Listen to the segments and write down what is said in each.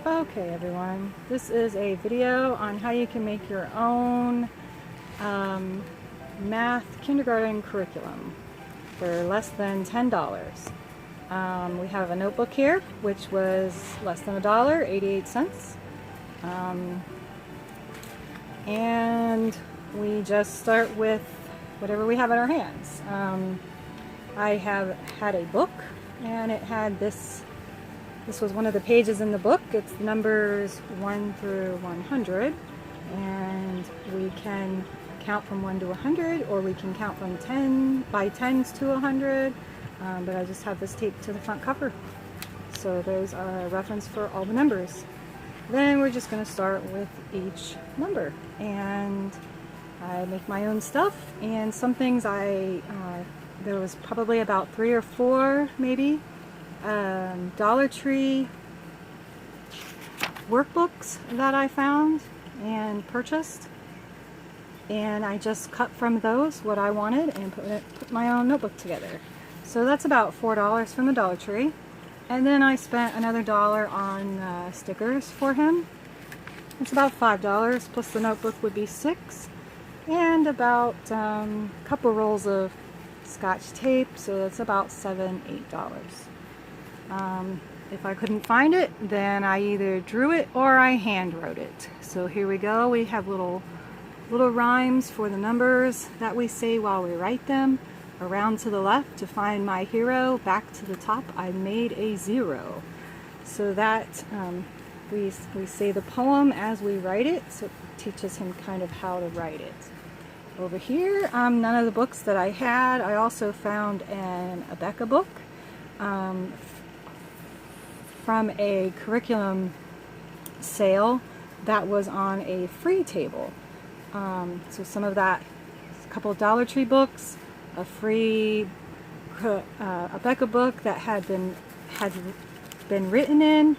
Okay everyone, this is a video on how you can make your own math kindergarten curriculum for less than $10. We have a notebook here which was less than $1, 88 cents. And we just start with whatever we have in our hands. I have had a book and it had this was one of the pages in the book. It's numbers 1 through 100, and we can count from 1 to 100, or we can count from 10 by 10s to 100, but I just have this taped to the front cover. So those are a reference for all the numbers. Then we're just going to start with each number, and I make my own stuff, and some things there was probably about 3 or 4 maybe Dollar Tree workbooks that I found and purchased, and I just cut from those what I wanted and put my own notebook together. So that's about $4 from the Dollar Tree, and then I spent another $1 on stickers for him. It's about $5 plus the notebook would be $6, and about a couple rolls of Scotch tape, so that's about $7–8. If I couldn't find it, then I either drew it or I hand wrote it. So here we go. We have little rhymes for the numbers that we say while we write them. Around to the left to find my hero. Back to the top, I made a 0. So that we say the poem as we write it. So it teaches him kind of how to write it. Over here, none of the books that I had. I also found an Abeka book from a curriculum sale that was on a free table. So some of that, a couple of Dollar Tree books, a free Abeka book that had been written in,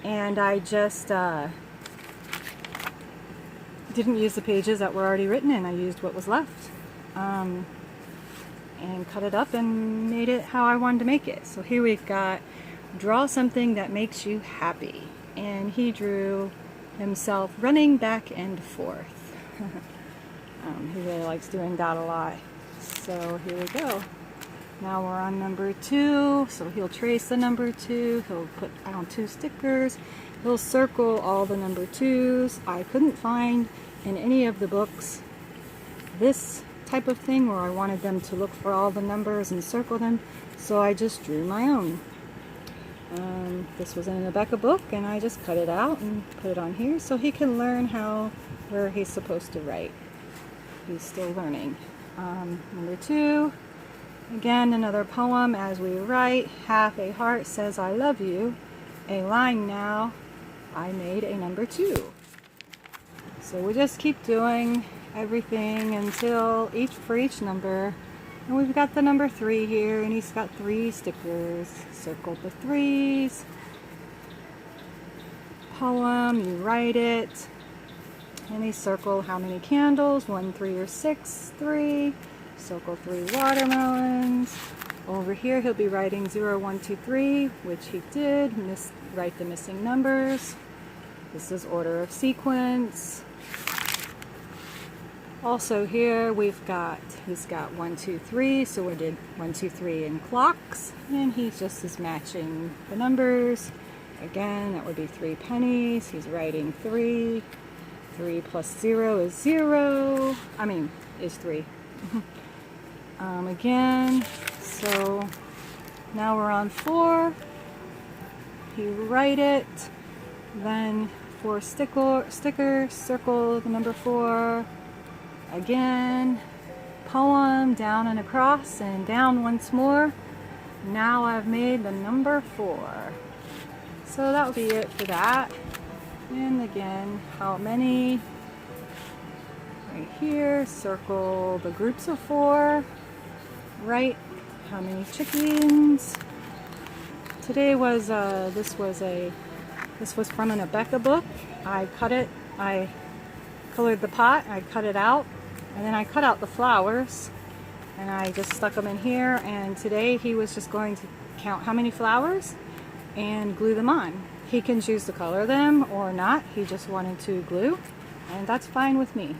and I just didn't use the pages that were already written in. I used what was left and cut it up and made it how I wanted to make it. So here we've got draw something that makes you happy, and he drew himself running back and forth. He really likes doing that a lot. So here we go. Now we're on number 2, so he'll trace the number 2, he'll put down 2 stickers, he'll circle all the number 2s. I couldn't find in any of the books this type of thing where I wanted them to look for all the numbers and circle them, so I just drew my own. This was in an Abeka book, and I just cut it out and put it on here so he can learn where he's supposed to write. He's still learning. Number 2, again another poem as we write. Half a heart says I love you. A line now. I made a number 2. So we just keep doing everything until for each number. And we've got the number 3 here, and he's got 3 stickers. Circle the 3s. Poem, you write it. And he circle how many candles, 1, 3, or 6, 3. Circle 3 watermelons. Over here he'll be writing 0, 1, 2, 3, which he did. Write the missing numbers. This is order of sequence. Also here he's got 1, 2, 3, so we did 1, 2, 3 in clocks, and he just is matching the numbers. Again, that would be 3 pennies. He's writing 3. 3 plus 0 is 0. Is 3. Again, so now we're on 4. You write it, then 4 stickers, circle the number 4. Again, poem, down and across, and down once more. Now I've made the number 4. So that will be it for that. And again, how many? Right here, circle the groups of 4. Write how many chickens. Today was this was from an Abeka book. I colored the pot, I cut it out, and then I cut out the flowers, and I just stuck them in here. And today he was just going to count how many flowers and glue them on. He can choose to color them or not. He just wanted to glue, and that's fine with me.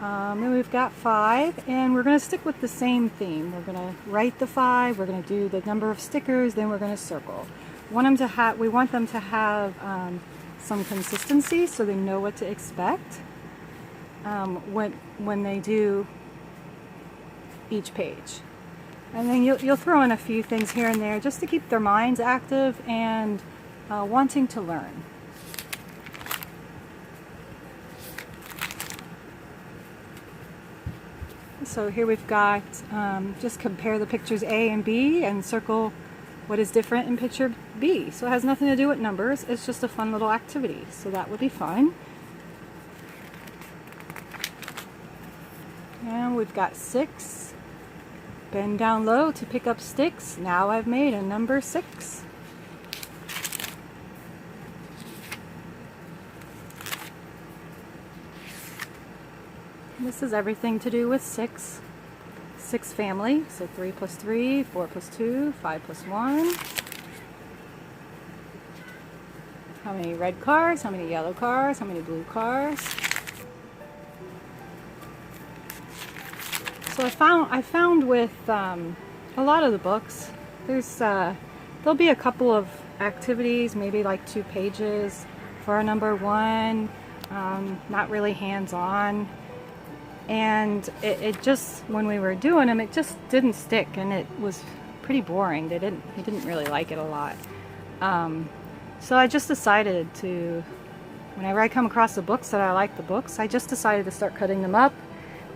And we've got 5, and we're going to stick with the same theme. We're going to write the 5, we're going to do the number of stickers, then we're going to circle. We want them to have some consistency so they know what to expect when they do each page. And then you'll throw in a few things here and there just to keep their minds active and wanting to learn. So here we've got, just compare the pictures A and B and circle what is different in picture B. So it has nothing to do with numbers, it's just a fun little activity. So that would be fun. And we've got 6. Bend down low to pick up sticks. Now I've made a number 6. This is everything to do with 6. 6 family, so 3 plus 3, 4 plus 2, 5 plus 1. How many red cars, how many yellow cars, how many blue cars. So I found with a lot of the books, there'll be a couple of activities, maybe like 2 pages for a number 1, not really hands-on. And it just, when we were doing them, it just didn't stick, and it was pretty boring. He didn't really like it a lot. So I just decided to, whenever I come across the books that I like the books, I just decided to start cutting them up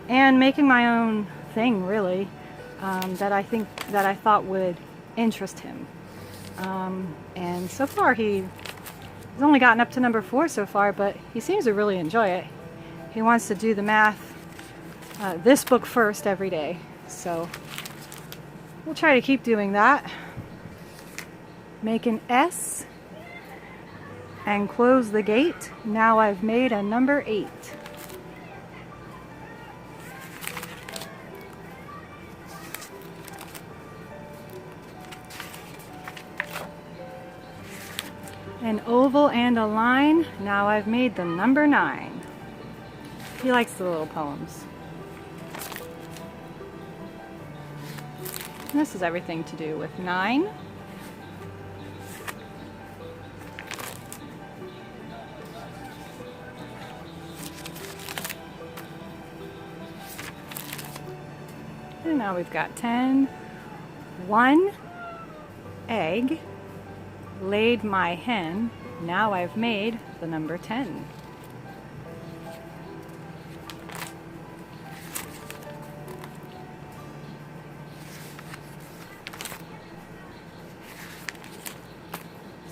and making my own thing, really, that I thought would interest him. And so far he's only gotten up to number 4 so far, but he seems to really enjoy it. He wants to do the math, this book first every day, so we'll try to keep doing that. Make an S and close the gate. Now I've made a number 8. An oval and a line. Now I've made the number 9. He likes the little poems. And this is everything to do with 9. And now we've got 10. 1 egg laid my hen. Now I've made the number 10.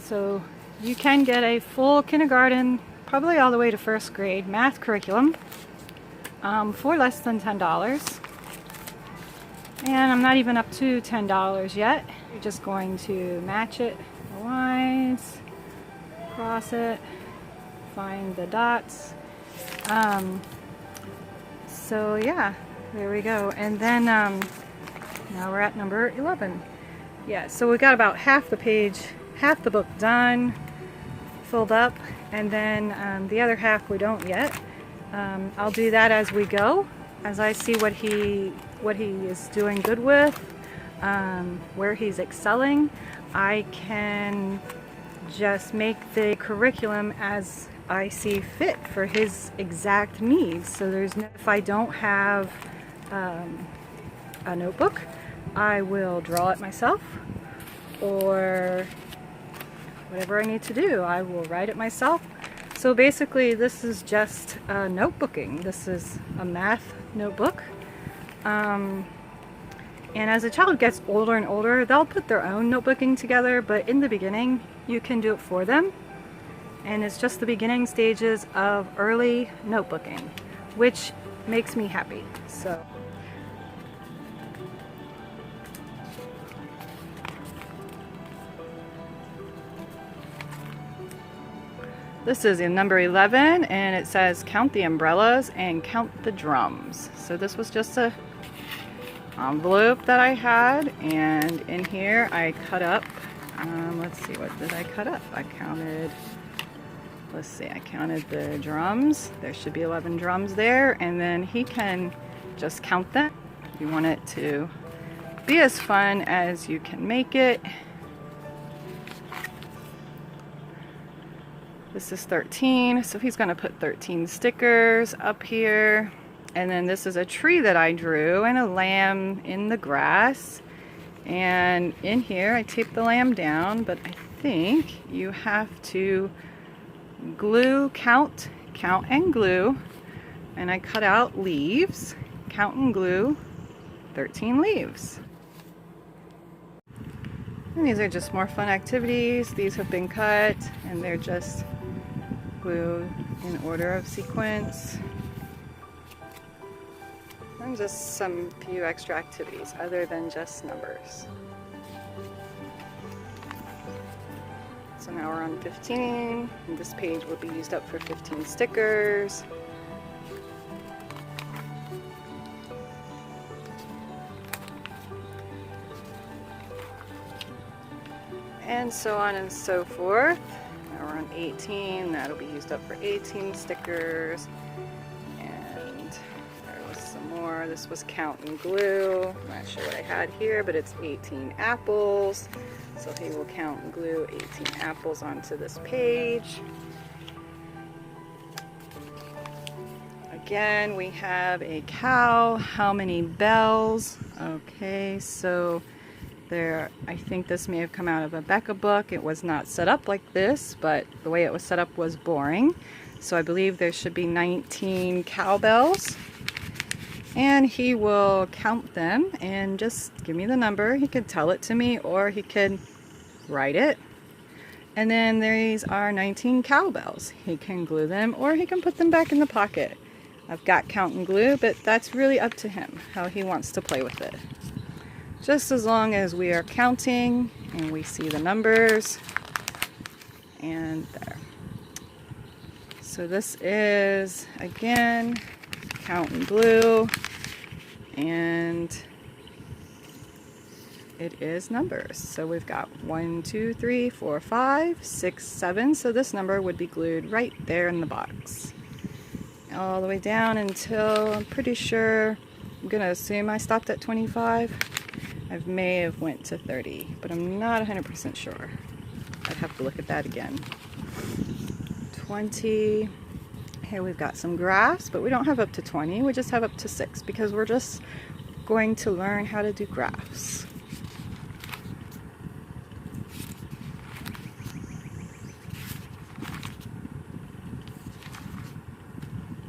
So you can get a full kindergarten, probably all the way to 1st grade, math curriculum for less than $10. And I'm not even up to $10 yet. You're just going to match it, the lines, cross it, find the dots. So yeah, there we go. And then now we're at number 11. Yeah, so we got about half the page, half the book done, filled up, and then the other half we don't yet. I'll do that as we go, as I see what he is doing good with, where he's excelling. I can just make the curriculum as I see fit for his exact needs. So if I don't have a notebook, I will draw it myself, or whatever I need to do, I will write it myself. So basically this is just notebooking. This is a math notebook. And as a child gets older and older, they'll put their own notebooking together, but in the beginning you can do it for them. And it's just the beginning stages of early notebooking, which makes me happy. So this is in number 11, and it says count the umbrellas and count the drums. So this was just a envelope that I had, and in here I cut up, let's see, what did I cut up? I counted, let's see, I counted the drums. There should be 11 drums there, and then he can just count them. You want it to be as fun as you can make it. This is 13, so he's going to put 13 stickers up here. And then this is a tree that I drew and a lamb in the grass. And in here I taped the lamb down, but I think you have to glue, count and glue. And I cut out leaves, count and glue 13 leaves. And these are just more fun activities. These have been cut and they're just glued in order of sequence. And just some few extra activities other than just numbers. So now we're on 15, and this page will be used up for 15 stickers. And so on and so forth. Now we're on 18, that'll be used up for 18 stickers. And there was some more. This was count and glue. I'm not sure what I had here, but it's 18 apples. So he will count and glue 18 apples onto this page. Again, we have a cow. How many bells? Okay, so there, I think this may have come out of a Becca book. It was not set up like this, but the way it was set up was boring. So I believe there should be 19 cowbells. And he will count them and just give me the number. He could tell it to me or he could write it. And then these are 19 cowbells. He can glue them or he can put them back in the pocket. I've got count and glue, but that's really up to him, how he wants to play with it. Just as long as we are counting and we see the numbers. And there. So this is, again, count and glue. And it is numbers. So we've got 1, 2, 3, 4, 5, 6, 7. So this number would be glued right there in the box. All the way down until, I'm pretty sure, I'm going to assume I stopped at 25. I may have went to 30, but I'm not 100% sure. I'd have to look at that again. 20. Here we've got some graphs, but we don't have up to 20. We just have up to 6 because we're just going to learn how to do graphs.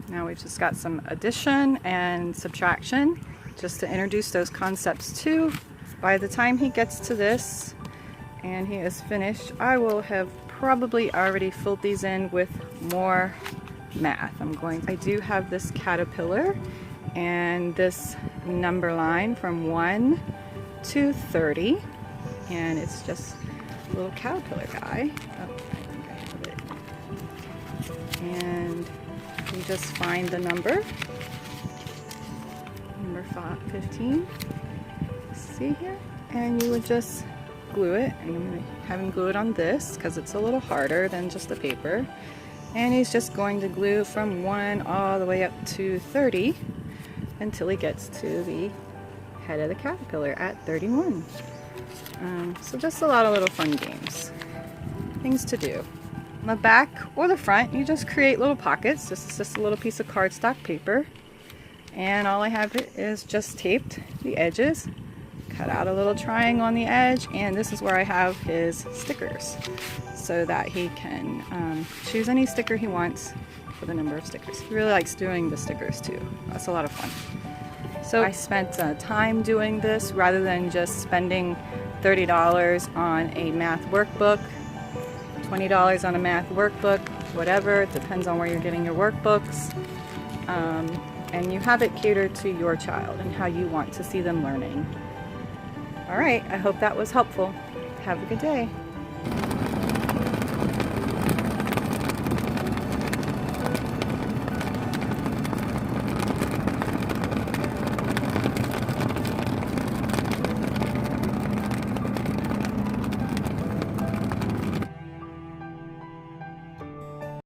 Now we've just got some addition and subtraction just to introduce those concepts too. By the time he gets to this and he is finished, I will have probably already filled these in with more math. I do have this caterpillar and this number line from 1 to 30, and it's just a little caterpillar guy. Oh, I think I have it. And you just find the number 15. See here? And you would just glue it, and I'm going to have him glue it on this because it's a little harder than just the paper. And he's just going to glue from 1 all the way up to 30 until he gets to the head of the caterpillar at 31. So just a lot of little fun games, things to do. On the back or the front, you just create little pockets. This is just a little piece of cardstock paper, and all I have is just taped the edges, cut out a little triangle on the edge, and this is where I have his stickers so that he can choose any sticker he wants for the number of stickers. He really likes doing the stickers too. That's a lot of fun. So I spent time doing this rather than just spending $30 on a math workbook, $20 on a math workbook, whatever. It depends on where you're getting your workbooks. And you have it catered to your child and how you want to see them learning. All right, I hope that was helpful. Have a good day.